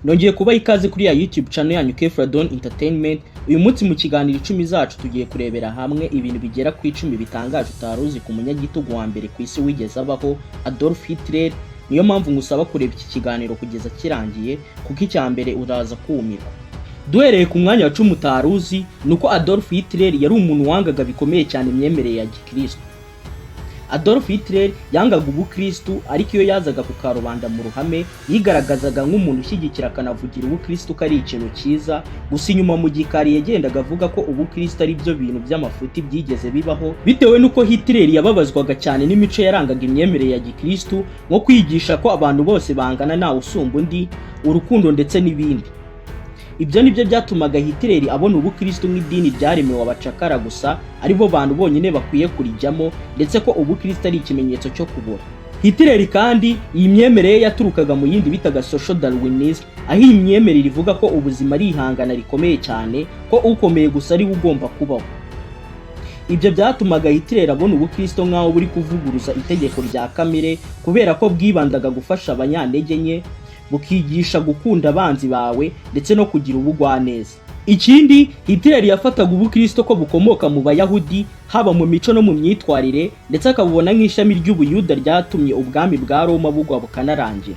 Nongeye kubaha ikaze kuri ya YouTube channel yanyu Kefradon Entertainment. Uyu munsi mu kiganiro Icumizacu tugiye kurebera hamwe ibintu bigera ku 10 bitangaje utaruzi ku munyagitugu wa mbere ku isi wigeze abaho, Adolf Hitler. Niyo mpamvu ngusaba kureba iki kiganiro kugeza kirangiye kuko icya mbere uraza kumirwa. Duhereye ku mwanya wa 10 utaruzi nuko Adolf Hitler yari umuntu wangaga bikomeye cyane imyemerere ya Gikristo. Adolf Hitler yangaga ubukristo, ariko iyo yazaga ku karubanda mu ruhame yigaragazaga nk'umuntu ushyigikira akanavugira ubukristo ko ari ikintu cyiza. Gusa inyuma mu gikari yagendaga avuga ko ubukristo ari byo bintu by'amafuti byigeze bibaho, bitewe nuko Hitler yababazwaga cyane n'imico yarangaga imyemerere ya Gikristo, nko kwigisha ko abantu bose bangana ntawe usumba undi, urukundo ndetse n'ibindi. Ibyo nibyo byatumaga Hitler abona ubukristo nk'idini ryaremewe abacakara gusa, ari bo bantu bonyine bakwiye kurijyamo, ndetse ko ubukristo ari ikimenyetso cyo kubura. Hitler kandi iyi myemerere yaturukaga mu yindi bitaga social darwinism, aho iyi myemerere ivuga ko ubuzima ari ihangana rikomeye cyane, ko ukomeye gusa ari ugomba kubaho. Ibyo byatumaga Hitler abona ubukristo nk'aho buri kuvuguruza itegeko rya kamere, kubera ko bwibandaga gufasha abanyantege nke, bukigisha gukunda abanzi bawe ndetse no kugira ubugwaneza. Ikindi, Hitler yafataga ubukristo ko bukomoka mu Bayahudi, haba mu mico no mu myitwarire, ndetse akabubona nk'ishami ry'Ubuyuda ryatumye ubwami bwa Roma bugwa bukanarangira.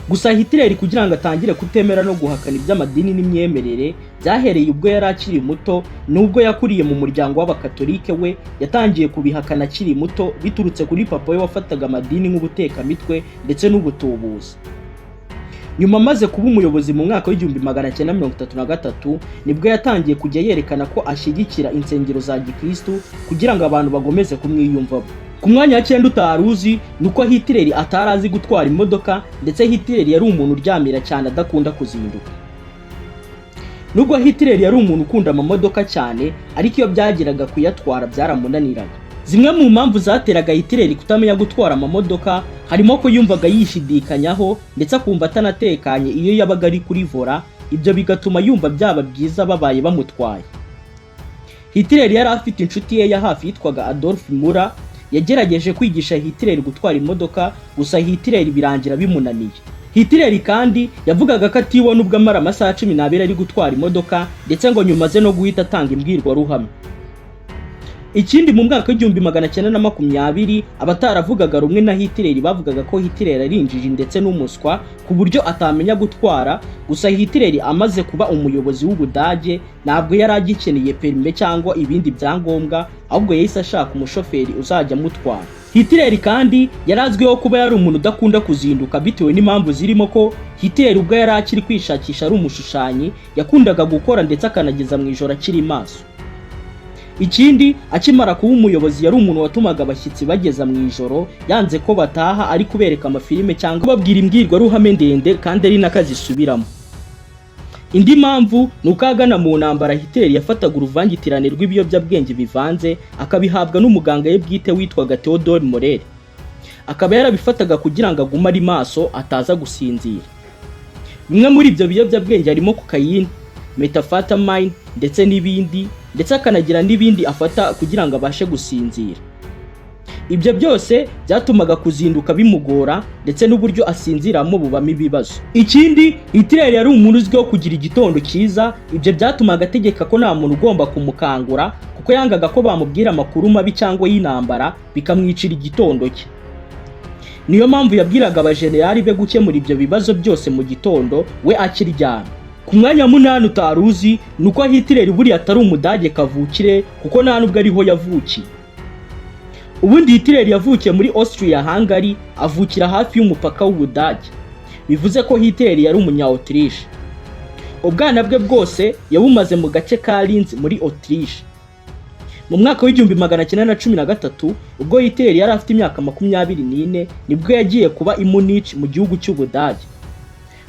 Gusa Hitler kugira ngo atangire kutemera no guhakana iby'amadini n'imyemerere, byahereye ubwo yari akiri muto, nubwo yakuriye mu muryango w'abakatolike we yatangiye kubihakana akiri muto, biturutse kuri papa we wafataga amadini nk'ubutekamitwe ndetse n'ubutubuzi. Nyuma maze kuba umuyobozi mu mwaka w'1933 nibwo yatangiye kujya yerekana ko ashyigikira insengero za Gikristo kugira ngo abantu bagomeze kumwiyumvamo. Ku mwanya wa 9 utaruzi nuko Hitler atarazi gutwara imodoka, ndetse Hitler yari umuntu uryamira cyane adakunda kuzinduka. Nubwo Hitler yari umuntu ukunda amamodoka cyane, ariko iyo byageraga kuyatwara byaramunaniraga. Zimwe mu mpamvu zateraga Hitler kutamenya gutwara amamodoka harimo ko yumvaga yishidikanyaho, ndetse akumva atanatekanye iyo yabaga ari kuri vola. Ibyo bigatuma yumva byaba byiza babaye bamutwaye. Hitler yari afite inshuti ye ya hafi yitwaga Adolf Hitler, yagerageje kwigisha Hitler gutwara imodoka, gusa Hitler birangira bimunaniye. Hitler kandi yavugaga ko atibona ubwo amara amasaha 12 ari gutwara imodoka, ndetse ngo nyuma ze no guhita atanga imbwirwaruhame. Ikindi, mu mwaka w'1920 abataravugaga rumwe na Hitler bavugaga ko Hitler ari injiji ndetse n'umuswa ku buryo atamenya gutwara. Gusa Hitler amaze kuba umuyobozi w'Ubudage ntabwo yari agikeneye perime cyangwa ibindi byangombwa, ahubwo yahise ashaka umushoferi uzajya amutwara. Hitler kandi yarazwiho kuba yari umuntu udakunda kuzinduka, bitewe n'impamvu zirimo ko Hitler ubwo yari akiri kwishakisha ari umushushanyi yakundaga gukora ndetse akanageza mu ijoro akiri maso. Ikindi, akimara kuba umuyobozi yari umuntu watumaga abashyitsi bageza mu ijoro, yanze ko bataha ari kubereka amafilime cyangwa babwira imbwirwaruhame ndende kandi ari nakazisubiramo. Indi mpamvu nuko agana mu ntambara Hitler yafataga uruvangitirane rw'ibiyobyabwenge bivanze akabihabwa n'umuganga ye bwite witwaga Dore. Akaba yarabifataga kugira ngo agume ari maso ataza gusinzira. Bimwe muri ibyo biyobyabwenge harimo cocaine, methamphetamine ndetse n'ibindi, ndetse akanagira n'ibindi afata kugira ngo abashe gusinzira. Ibyo byose byatumaga kuzinduka bimugora, ndetse n'uburyo asinziramo bubamo ibibazo. Ikindi, Hitler yari umuntu uzwiho kugira igitondo cyiza. Ibyo byatumaga ategeka ko nta muntu ugomba kumukangura, kuko yangaga ko bamubwira amakuru mabi cyangwa y'intambara bikamwicira igitondo cye. Niyo mpamvu yabwiraga abajenerali be gukemura ibyo bibazo byose mu gitondo we akiryama. Ku mwanya wa 8 utaruzi nuko Hitler buri atari umudage kavukire, kuko nta nubwo ariho yavukiye. Ubundi Hitler yavukiye muri Austria Hungary, avukira hafi y'umupaka w'Ubudage. Bivuze ko Hitler yari umunya-Autriche. Ubwana bwe bwose yabumaze mu gace ka Linz muri Autriche. Mu mwaka w'1913 ubwo Hitler yari afite imyaka 24 nibwo yagiye kuba i Munich mu gihugu cy'Ubudage.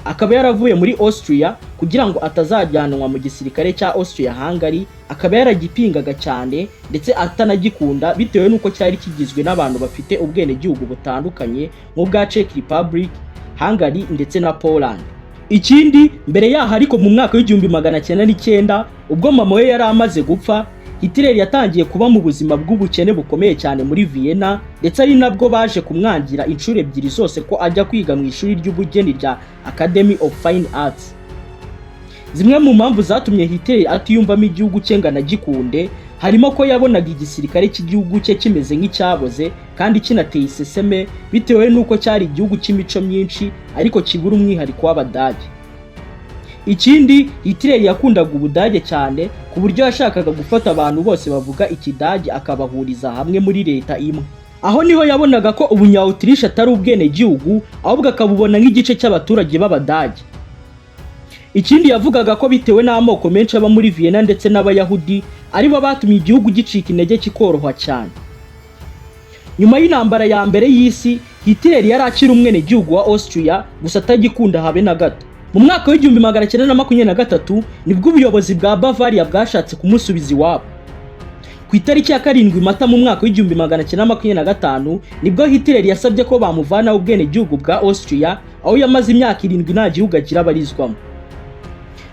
Akaba yaravuye muri Austria kugira ngo atazajyanwa mu gisirikare cya Austria Hungary. Akaba yaragipingaga cyane ndetse atanagikunda, bitewe nuko cyari kigizwe n'abantu bafite ubwene gihugu butandukanye nk'ubwa Czech Republic, Hungary ndetse na Poland. Ikindi, mbere yaho ariko mu mwaka w'1909 ubwo mama we yari amaze gupfa, Hitler yatangiye kuba mu buzima bw'ubukene bukomeye cyane muri Vienna, ndetse ari nabwo baje kumwangira inshuro ebyiri zose ko ajya kwiga mu ishuri ry'ubugeni rya Academy of Fine Arts. Zimwe mu mpamvu zatumye Hitler atiyumvamo igihugu cye ngo anagikunde harimo ko yabonaga igisirikare cy'igihugu cye kimeze nk'icyaboze kandi kinateye iseseme, bitewe n'uko cyari igihugu cy'imico myinshi ariko kibura umwihariko w'Abadage. Ikindi, Hitler yakundaga Ubudage cyane ku buryo yashakaga gufata abantu bose bavuga Ikidage akabahuriza hamwe muri leta imwe. Aho niho yabonaga ko Ubunya-Autriche atari ubwenegihugu ahubwo akabubona nk'igice cy'abaturage b'Abadage. Ikindi, yavugaga ko bitewe n'amoko menshi aba muri Vienna ndetse n'Abayahudi aribo batumye igihugu gicika intege kikoroha cyane. Nyuma y'intambara ya mbere y'isi, Hitler yari akiri umwenegihugu wa Austria gusa atagikunda habe na gato. Mu mwaka w'1923 nibwo ubuyobozi bwa Bavaria bwashatse kumusubiza iwabo. Ku itariki ya 7 Mata mu mwaka w'1925 nibwo Hitler yasabye ko bamuvana ubwenegihugu bwa Austria, aho yamaze imyaka 7 nta gihugu agira abarizwamo.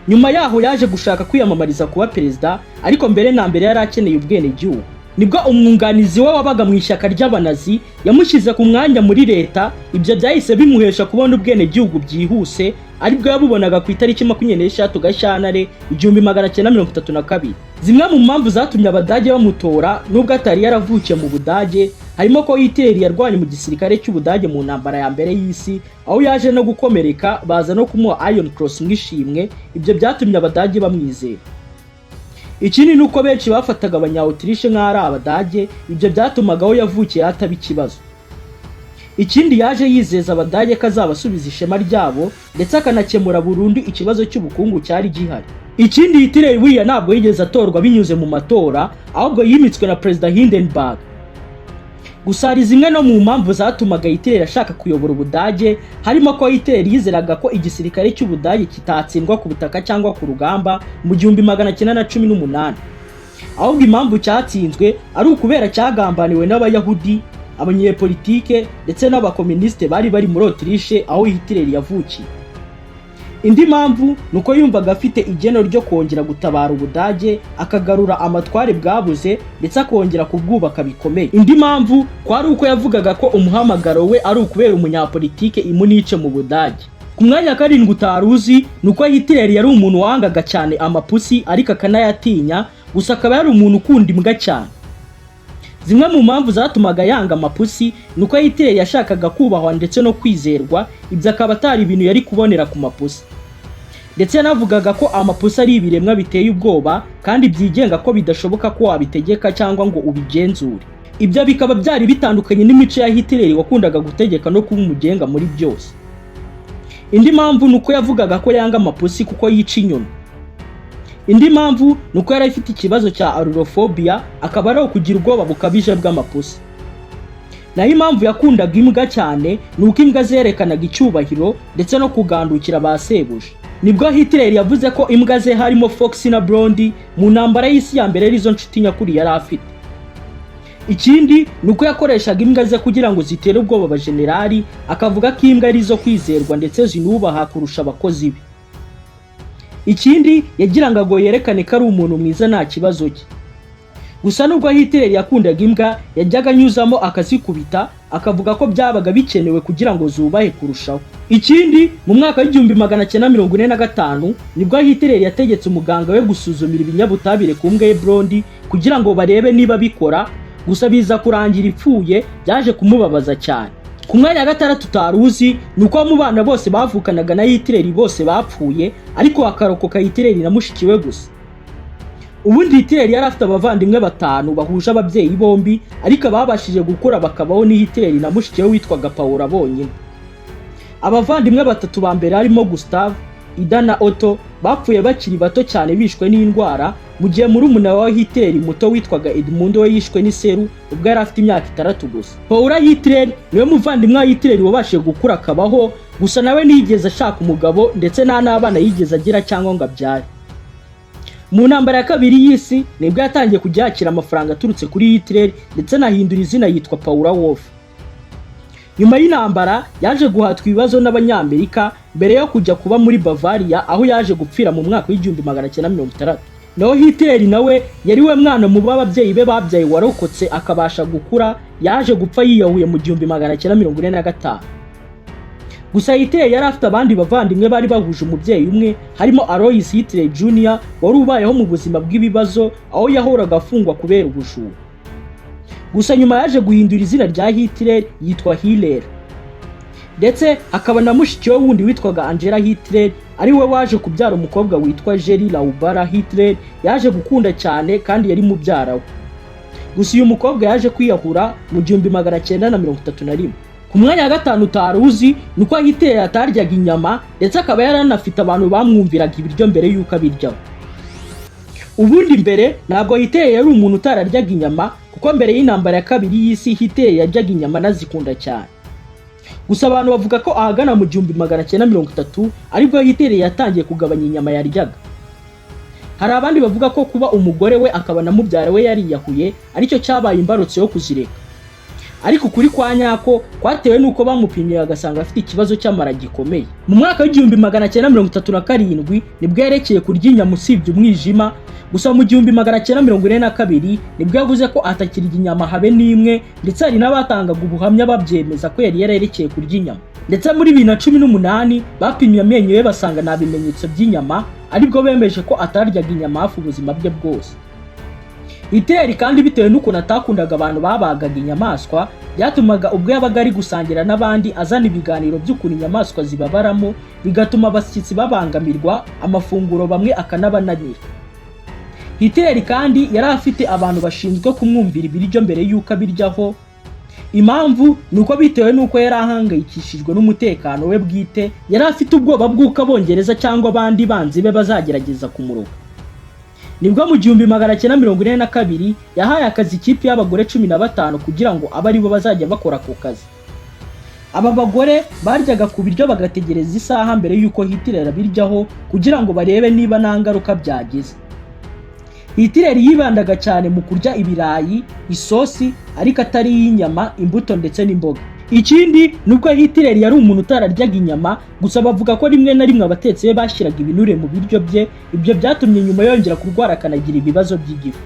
Nyuma yaho yaje gushaka kwiyamamariza kuba perezida, ariko mbere na mbere yari akeneye ubwenegihugu. Nibwo umwunganizi we wabaga mu ishyaka ry'Abanazi yamushyize ku mwanya muri leta. Ibyo byahise bimuhesha kubona ubwenegihugu byihuse, aribwo yabubonaga ku itariki 26 Gashyantare 1932. Zimwe mu mpamvu zatumye Abadage bamutora nubwo atari yaravukiye mu Budage harimo ko Hitler yarwanye mu gisirikare cy'Ubudage mu ntambara ya mbere y'isi, aho yaje no gukomereka baza no kumuha Iron Cross nk'ishimwe. Ibyo byatumye Abadage bamwizera. Ikindi nuko benshi bafataga Abanya-Autriche nk'ari Abadage, ibyo byatumaga aho yavukiye hataba ikibazo. Ikindi, yaje yizeza Abadage ko azabasubiza ishema ryabo ndetse akanakemura burundu ikibazo cy'ubukungu cyari gihari. Ikindi, Hitler buriya ntabwo yigeze atorwa binyuze mu matora, ahubwo yimitswe na Perezida Hindenburg. Gusa hari zimwe no mu mpamvu zatumaga Hitler ashaka kuyobora Ubudage, harimo ko Hitler yizeraga ko igisirikare cy'Ubudage kitatsindwa ku butaka cyangwa ku rugamba mu 1918, ahubwo impamvu cyatsinzwe ari ukubera cyagambaniwe n'Abayahudi, abanyepolitike ndetse n'abakomuniste bari muri Autriche aho Hitler yavukiye. Indi mpamvu nuko yumvaga afite igeno ryo kongera gutabara Ubudage, akagarura amatware bwabuze ndetse akongera kubwubaka bikomeye. Indi mpamvu kwari uko yavugaga ko umuhamagaro we ari ukubera umunyapolitike imunice mu Budage. Ku mwanya 7 utaruzi nuko Hitler yari umuntu wangaga cyane amapusi ariko akanayatinya, gusa akaba yari umuntu ukunda imbwa cyane. Zimwe mu mpamvu zatumaga yanga amapusi nuko Hitler yashakaga kubahwa ndetse no kwizerwa, ibyo akaba atari ibintu yari kubonera ku mapusi. Ndetse yanavugaga ko amapusi ari ibiremwa biteye ubwoba kandi byigenga ko bidashoboka ko wabitegeka cyangwa ngo ubigenzure. Ibyo bikaba byari bitandukanye n'imico ya Hitler wakundaga gutegeka no kuba umugenga muri byose. Indi mpamvu nuko yavugaga ko yanga amapusi kuko yica inyoni. Indi mpamvu nuko yari afite ikibazo cya arurophobia, akaba ari kugira ubwoba bukabije bw'amapusi. Naho impamvu yakundaga imbwa cyane nuko imbwa zerekanaga icyubahiro ndetse no kugandukira ba sebuje. Nibwo Hitler yavuze ko imbwa ze harimo Fox na Blondie mu ntambara y'isi ya mbere arizo nshuti nyakuri yari afite. Ikindi nuko yakoreshaga imbwa ze kugira ngo zitere ubwoba abajenerali, akavuga ko imbwa arizo kwizerwa ndetse zinubaha kurusha abakozi be. Ikindi, yagiranga ngo yerekane ko ari umuntu mwiza nta kibazo cye. Gusa nubwo Hitler yakundaga imbwa, yajyaga anyuzamo akazikubita, akavuga ko byabaga bikenewe kugira ngo zubahe kurushaho. Ikindi, mu mwaka w'1945 nibwo Hitler yategetse umuganga we gusuzumira ibinyabutabire ku mbwa ye Blondie kugira ngo barebe niba bikora, gusa biza kurangira ipfuye, byaje kumubabaza cyane. Ku mwanya 6 utaruzi nuko mu bana bose bavukanaga na Hitler bose bapfuye, ariko akarokoka Hitler na mushiki we gusa. Ubundi Hitler yari afite abavandimwe 5 bahuje ababyeyi bombi, ariko babashije gukura bakabaho ni Hitler na mushiki we witwaga Paula bonyine. Abavandimwe 3 ba mbere harimo Gustav, Ida na Otto bapfuye bakiri bato cyane bishwe n'indwara, mu gihe murumuna wa Hitler muto witwaga Edmund we yishwe n'iseru ubwo yari afite imyaka 6 gusa. Paula Hitler niwe muvandimwe wa Hitler wabashije gukura akabaho, gusa nawe nigeze ashaka umugabo ndetse nta n'abana yigeze agira cyangwa ngo abyare. Mu ntambara ya kabiri y'isi nibwo yatangiye kujyakira amafaranga aturutse kuri Hitler ndetse nahindura izina yitwa Paula Wolf. Nyuma y'intambara yaje guhatwa ibibazo n'Abanyamerika mbere yo kujya kuba muri Bavaria, aho yaje gupfira mu mwaka w'1960. naho Hitler nawe yari we mwana mu babyeyi be babyaye warokotse akabasha gukura, yaje gupfa yiyahuye mu 1945. Gusa Hitler yari afite abandi bavandimwe bari bahuje umubyeyi umwe, harimo Adolf Hitler Jr. wari ubayeho mu buzima bw'ibibazo, aho yahoraga afungwa kubera ubujura. Gusa nyuma yaje guhindura izina rya Hitler yitwa Hitler, ndetse akaba na mushiki we wundi witwaga Angela Hitler, ari we waje kubyara umukobwa witwa Jerry Laubara Hitler yaje gukunda cyane kandi yari mubyara we. Gusa uyu mukobwa yaje kwiyahura mu 1931. Ku mwanya wa 5 utaruzi nuko Hitler ataryaga inyama, ndetse akaba yaranafite abantu bamwumviraga ibiryo mbere yuko abiryaho. Ubundi mbere ntabwo Hitler yari umuntu utararyaga inyama, kuko mbere y'intambara ya kabiri y'isi Hitler yaryaga inyama nazikunda cyane. Gusa abantu bavuga ko ahagana mu 1930 aribwo Hitler yatangiye kugabanya inyama yaryaga. Hari abandi bavuga ko kuba umugore we akaba na mubyara we yariyahuye aricyo cyabaye imbarutso yo kuzireka. Ariko kuri kwa nyako kwatewe nuko bamupimye agasanga afite ikibazo cy'amara gikomeye. Mu mwaka wa 1937 nibwo yerekeye kurya inyama usibye umwijima. Gusa mu 1942 nibwo yavuze ko atakirya inyama habe n'imwe, ndetse hari n'abatangaga ubuhamya babyemeza ko yari yarerekeye kurya inyama. Ndetse muri 2018 bapimye amenyo ye basanga nta bimenyetso by'inyama, aribwo bemeje ko ataryaga inyama hafi ubuzima bwe bwose. Hitler kandi bitewe n'uko natakundaga abantu babagaga inyamaswa, byatumaga ubwo yabaga ari gusangira n'abandi azana ibiganiro by'ukuri inyamaswa zibabaramo, bigatuma abashyitsi babangamirwa, amafunguro bamwe akanabananira. Hitler kandi yari afite abantu bashinzwe kumwumvira ibiryo mbere yuko abiryaho. Impamvu nuko bitewe nuko yari ahangayikishijwe n'umutekano we bwite, yari afite ubwoba bw'uko Abongereza cyangwa abandi banzi be bazagerageza kumuroga. Nibwo mu 1942 yahaye akazi ikipe y'abagore 15 kugira ngo abe ari bo bazajya bakora ku kazi. Aba bagore baryaga ku biryo bagategereza isaha mbere yuko Hitler abiryaho kugira ngo barebe niba nta ngaruka byagize. Hitler yibandaga cyane mu kurya ibirayi, isosi, ariko atari y'inyama, imbuto ndetse n'imboga. Ikindi nubwo Hitler yari umuntu utararyaga inyama, gusa bavuga ko rimwe na rimwe abatetsi be bashyiraga ibinure mu biryo bye, ibyo byatumye nyuma yongera kurwara akanagira ibibazo by'igifu.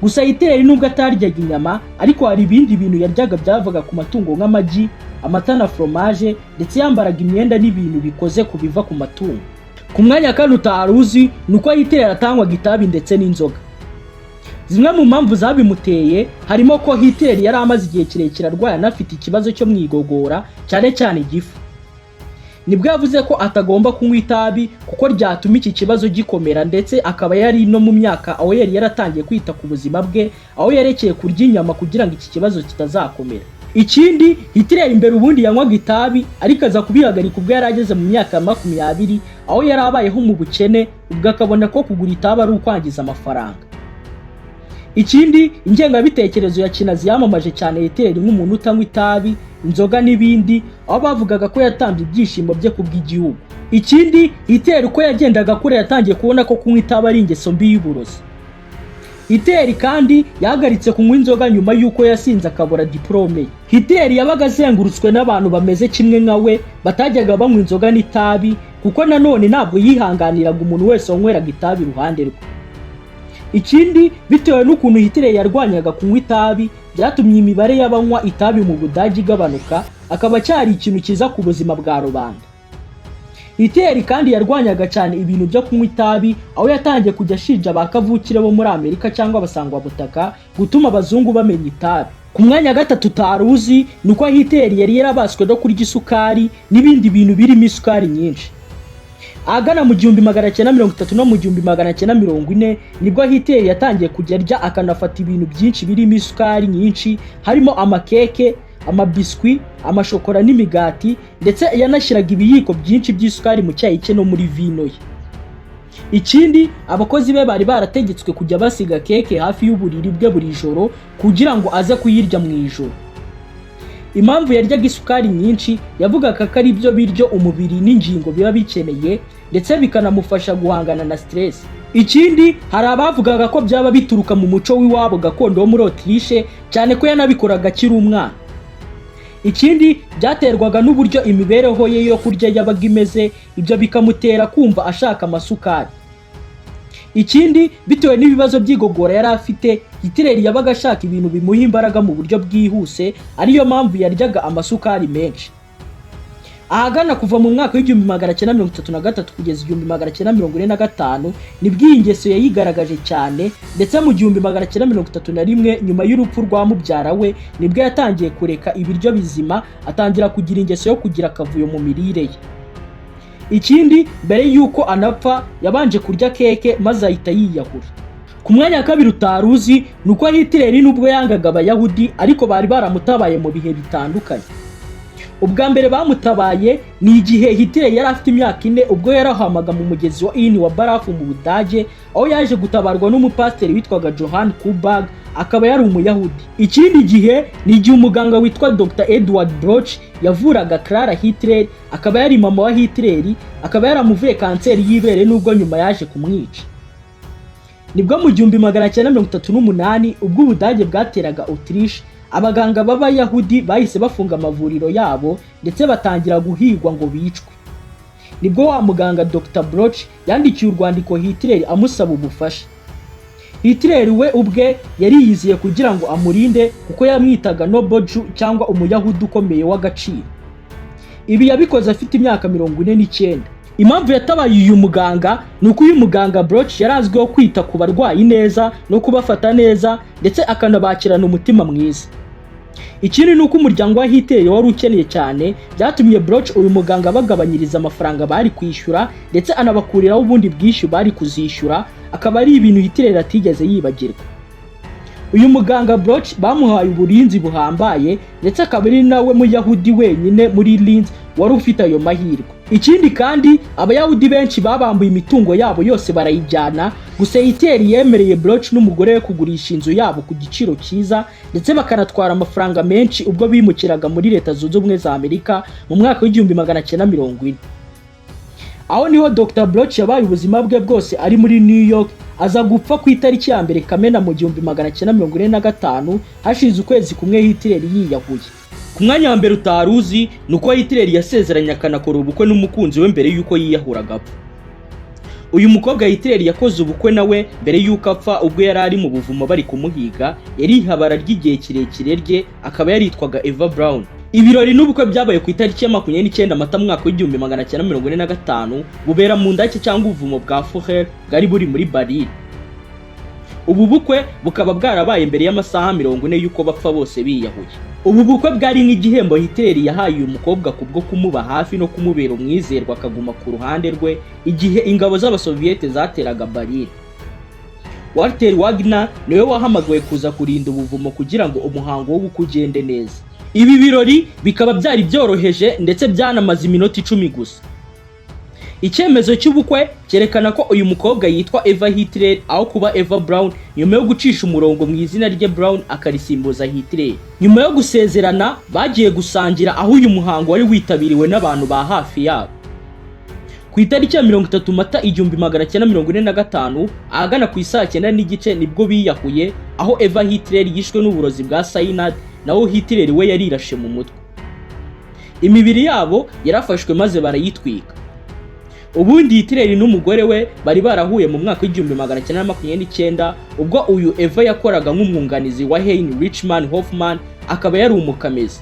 Gusa Hitler nubwo ataryaga inyama, ariko hari ibindi bintu yaryaga byavaga ku matungo nk'amagi, amata na fromage, ndetse yambaraga imyenda n'ibintu bikoze ku biva ku matungo. Ku mwanya wa 4 utaruzi nuko Hitler atangwaga itabi ndetse n'inzoga. Zimwe mu mpamvu zabimuteye harimo ko Hitler yari amaze igihe kirekire arwaye anafite ikibazo cyo mwigogora, cyane cyane igifu. Nibwo yavuze ko atagomba kunywa itabi kuko ryatuma iki kibazo gikomera, ndetse akaba yari no mu myaka aho yari yaratangiye kwita ku buzima bwe, aho yerekeye kurya inyama kugira ngo iki kibazo kitazakomera. Ikindi Hitler imbere ubundi yanywaga itabi, ariko aza kubihagarika ubwo yari ageze mu myaka ya 20, aho yari abayeho mu bukene, ubwo akabona ko kugura itabi ari ukwangiza amafaranga. Ikindi ingengabitekerezo ya kinazi yamamaje cyane Hitler nk'umuntu utanywa itabi, inzoga n'ibindi, aho bavugaga ko yatambye ibyishimo bye kubw'igihugu. Ikindi Hitler uko yagendaga kure yatangiye kubona ko kunywa itabi ari ingeso mbi y'uburozi. Hitler kandi yahagaritse kunywa inzoga nyuma yuko yasinze akabura diplome. Hitler yabaga azengurutswe n'abantu bameze kimwe nka we, batajyaga banywa inzoga n'itabi, kuko nanone ntabwo yihanganiraga umuntu wese wanyweraga itabi iruhande rwe. Ikindi bitewe n'ukuntu Hitler yarwanyaga kunywa itabi, byatumye imibare y'abanywa itabi mu Budage igabanuka, akaba cyari ikintu kiza ku buzima bwa rubanda. Hitler kandi yarwanyaga cyane ibintu byo kunywa itabi, aho yatangiye kujya ashinja abakavukire bo muri Amerika cyangwa abasangwa butaka gutuma abazungu bamenya itabi. Ku mwanya wa 3 utaruzi nuko Hitler yari yarabaswe no kurya isukari n'ibindi bintu birimo isukari nyinshi. Agana mu 1930 no mu 1940 nibwo Hitler yatangiye kujya arya akanafata ibintu byinshi birimo isukari nyinshi, harimo amakeke, amabiswi, amashokora n'imigati, ndetse yanashyiraga ibiyiko byinshi by'isukari mu cyayi cye no muri vino ye. Ikindi abakozi be bari barategetswe kujya basiga keke hafi y'uburiri bwe buri joro kugira ngo aze kuyirya mu ijoro. Impamvu yaryaga isukari nyinshi yavugaga ko ari byo biryo umubiri n'ingingo biba bikeneye, ndetse bikanamufasha guhangana na stress. Ikindi hari abavugaga ko byaba bituruka mu muco w'iwabo gakondo wo muri Autriche, cyane ko yanabikoraga akiri umwana. Ikindi byaterwaga n'uburyo imibereho ye yo kurya yabaga imeze, ibyo bikamutera kumva ashaka amasukari. Ikindi bitewe n'ibibazo by'igogora yari afite, Hitler yabaga ashaka ibintu bimuha imbaraga mu buryo bwihuse, ariyo mpamvu yaryaga amasukari menshi. Ahagana kuva mu mwaka w'1933 kugeza 1945 nibwo iyi ngeso yayigaragaje cyane, ndetse mu 1931 nyuma y'urupfu rwa mubyara we nibwo yatangiye kureka ibiryo bizima, atangira kugira ingeso yo kugira akavuyo mu mirire ye. Ikindi mbere yuko anapfa yabanje kurya keke maze ahita yiyahura. Ku mwanya wa kabiri utaruzi nuko Hitler nubwo yangaga abayahudi ariko bari baramutabaye mu bihe bitandukanye. Ubwa mbere bamutabaye ni igihe Hitler yari afite imyaka 4 ubwo yarahamaga mu mugezi wa Inn wa barafu mu Budage, aho yaje gutabarwa n'umupasiteri witwaga Johann Kubag, akaba yari umuyahudi. Ikindi gihe ni igihe umuganga witwa Dr. Edward Bloch yavuraga Clara Hitler, akaba yari mama wa Hitler, akaba yaramuvuye kanseri y'ibere nubwo nyuma yaje kumwica. Nibwo mu 1938 ubwo Ubudage bwateraga Autriche, abaganga b'abayahudi bahise bafunga amavuriro yabo ndetse batangira guhigwa ngo bicwe. Nibwo wa muganga Dr. Bloch yandikiye urwandiko Hitler amusaba ubufasha. Hitler we ubwe yari yiziye kugira ngo amurinde kuko yamwitaga Noble Jew cyangwa umuyahudi ukomeye w'agaciro. Ibi yabikoze afite imyaka 49. Impamvu yatabaye uyu muganga nuko uyu muganga Bloch yarazwiho kwita ku barwayi neza no kubafata neza ndetse akanabakirana umutima mwiza. Ikindi nuko umuryango wa Hitler wari ukeneye cyane, byatumye Bloch uyu muganga bagabanyiriza amafaranga bari kwishyura ndetse anabakuriraho ubundi bwishyu bari kuzishyura, akaba ari ibintu Hitler atigeze yibagirwa. Uyu muganga Bloch bamuhaye uburinzi buhambaye ndetse akaba ari nawe muyahudi wenyine muri Linz wari ufite ayo mahirwe. Ikindi kandi abayahudi benshi babambuye imitungo yabo yose barayijyana, gusa Hitler yemereye Bloch n'umugore we kugurisha inzu yabo ku giciro cyiza ndetse bakanatwara amafaranga menshi ubwo bimukiraga muri Leta Zunze Ubumwe za Amerika mu mwaka w'1940. Aho niho Dr. Bloch yabaye ubuzima bwe bwose ari muri New York, aza gupfa ku itariki ya mbere Kamena mu 1945 hashize ukwezi kumwe Hitler yiyahuye. Ku mwanya wa mbere utaruzi nuko Hitler yasezeranye akanakora ubukwe n'umukunzi we mbere yuko yiyahuraga apfa. Uyu mukobwa Hitler yakoze ubukwe nawe mbere yuko apfa ubwo yari ari mu buvumo bari kumuhiga, yari ihabara ry'igihe kirekire rye, akaba yaritwaga Eva Braun. Ibirori n'ubukwe byabaye ku itariki ya 29 Mata mwaka w'1945 bubera mu ndake cyangwa ubuvumo bwa Fuhrer bwari buri muri Berlin. Ubu bukwe bukaba bwarabaye mbere y'amasaha 40 yuko bapfa bose biyahuye. Ubu bukwe bwari nk'igihembo Hitler yahaye uyu mukobwa kubwo kumuba hafi no kumubera umwizerwa akaguma ku ruhande rwe igihe ingabo z'Abasoviete zateraga Berlin. Walter Wagner niwe wahamagawe kuza kurinda ubuvumo kugira ngo umuhango wo gukugende neza. Ibi birori bikaba byari byoroheje ndetse byanamaze iminota 10 gusa. Icyemezo cy'ubukwe cyerekana ko uyu mukobwa yitwa Eva Hitler aho kuba Eva Braun, nyuma yo gucisha umurongo mu izina rye Braun akarisimbuza Hitler. Nyuma yo gusezerana bagiye gusangira aho uyu muhango wari witabiriwe n'abantu ba hafi yabo. Ku itariki ya 30 Mata 1945 ahagana ku isaa 9:30 nibwo biyahuye, aho Eva Hitler yishwe n'uburozi bwa cyanide naho Hitler we yarirashe mu mutwe. Imibiri yabo yarafashwe maze barayitwika. Ubundi Hitler n'umugore we bari barahuye mu mwaka w'1929 ubwo uyu Eva yakoraga nk'umwunganizi wa Heinrich Hoffmann, akaba yari umukamezi.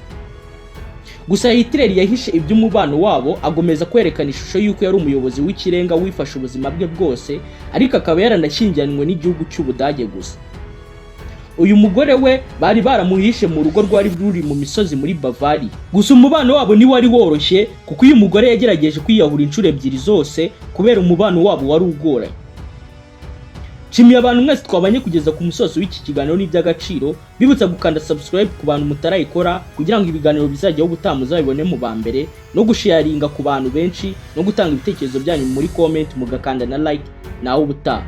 Gusa Hitler yahishe iby'umubano wabo, agomeza kwerekana ishusho y'uko yari umuyobozi w'ikirenga wifasha ubuzima bwe bwose, ariko akaba yaranashyingiranywe n'igihugu cy'Ubudage gusa. Uyu mugore we bari baramuhishe mu rugo rwari ruri mu misozi muri Bavaria. Gusa umubano wabo ni wari woroshye kuko uyu mugore yagerageje kwiyahura inshuro 2 zose kubera umubano wabo wari ugoranye. Nshimiye abantu mwese twabanye kugeza ku musozo w'iki kiganiro n'iby'agaciro, bibutsa gukanda subscribe ku bantu mutarayikora kugira ngo ibiganiro bizajyaho ubutaha muzabibone mu ba mbere, no gusharinga ku bantu benshi no gutanga ibitekerezo byanyu muri comment mugakanda na like. Naho ubutaha.